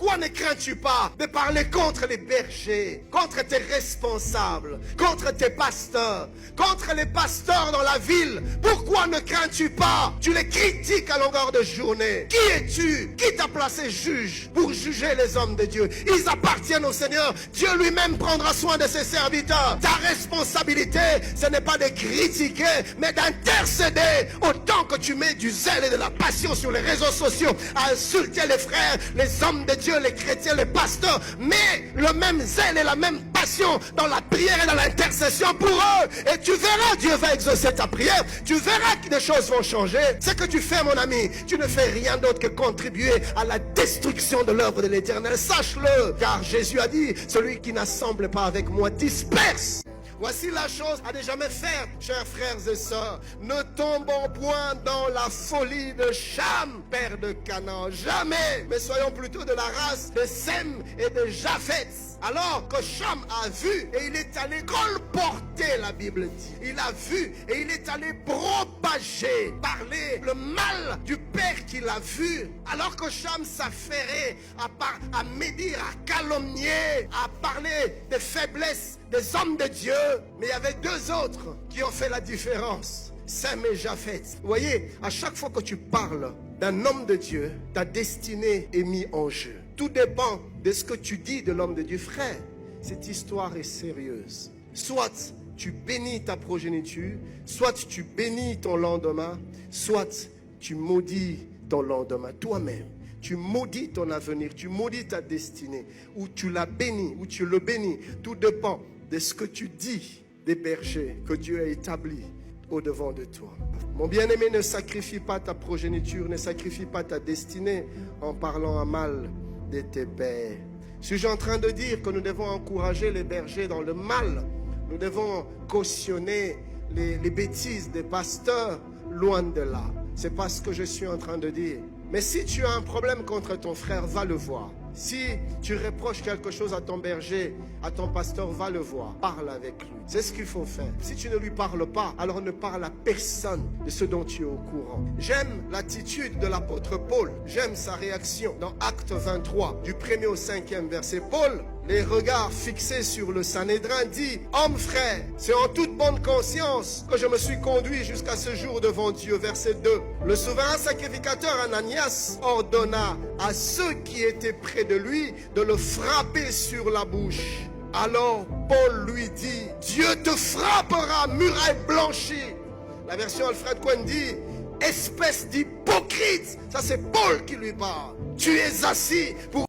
Pourquoi ne crains-tu pas de parler contre les bergers, contre tes responsables, contre tes pasteurs, contre les pasteurs dans la ville? Pourquoi ne crains-tu pas? Tu les critiques à longueur de journée. Qui es-tu? Qui t'a placé juge pour juger les hommes de Dieu? Ils appartiennent au Seigneur. Dieu lui-même prendra soin de ses serviteurs. Ta responsabilité, ce n'est pas de critiquer, mais d'intercéder. Autant que tu mets du zèle et de la passion sur les réseaux sociaux à insulter les frères, les hommes de Dieu, les chrétiens, les pasteurs, mets le même zèle et la même passion dans la prière et dans l'intercession pour eux. Et tu verras, Dieu va exaucer ta prière. Tu verras que des choses vont changer. Ce que tu fais, mon ami, tu ne fais rien d'autre que contribuer à la destruction de l'œuvre de l'Éternel. Sache-le, car Jésus a dit, celui qui n'assemble pas avec moi disperse. Voici la chose à ne jamais faire, chers frères et sœurs. Ne tombons point dans la folie de Cham, père de Canaan. Jamais. Mais soyons plutôt de la race de Sem et de Japhet. Alors que Cham a vu et il est allé colporter, la Bible dit. Il a vu et il est allé propager, parler le mal du père qu'il a vu. Alors que Cham s'affairait à médire, à calomnier, à parler des faiblesses des hommes de Dieu. Mais il y avait deux autres qui ont fait la différence. Sem et Japhet. Vous voyez, à chaque fois que tu parles d'un homme de Dieu, ta destinée est mise en jeu. Tout dépend de ce que tu dis de l'homme de Dieu. Frère, cette histoire est sérieuse. Soit tu bénis ta progéniture, soit tu bénis ton lendemain, soit tu maudis ton lendemain toi-même. Tu maudis ton avenir, tu maudis ta destinée, ou tu la bénis, ou tu le bénis. Tout dépend de ce que tu dis des bergers que Dieu a établis au-devant de toi. Mon bien-aimé, ne sacrifie pas ta progéniture, ne sacrifie pas ta destinée en parlant à mal de tes pères. Suis-je en train de dire que nous devons encourager les bergers dans le mal? Nous devons cautionner les bêtises des pasteurs? Loin de là. C'est pas ce que je suis en train de dire. Mais si tu as un problème contre ton frère, va le voir. Si tu reproches quelque chose à ton berger, à ton pasteur, va le voir. Parle avec lui. C'est ce qu'il faut faire. Si tu ne lui parles pas, alors ne parle à personne de ce dont tu es au courant. J'aime l'attitude de l'apôtre Paul. J'aime sa réaction dans Acte 23, du 1er au 5e verset. Paul, les regards fixés sur le Sanhédrin, dit: Homme frère, c'est en toute bonne conscience que je me suis conduit jusqu'à ce jour devant Dieu. Verset 2. Le souverain sacrificateur Ananias ordonna à ceux qui étaient près de lui de le frapper sur la bouche. Alors Paul lui dit: Dieu te frappera, muraille blanchie. La version Alfred Cohen dit: espèce d'hypocrite. Ça, c'est Paul qui lui parle. Tu es assis pour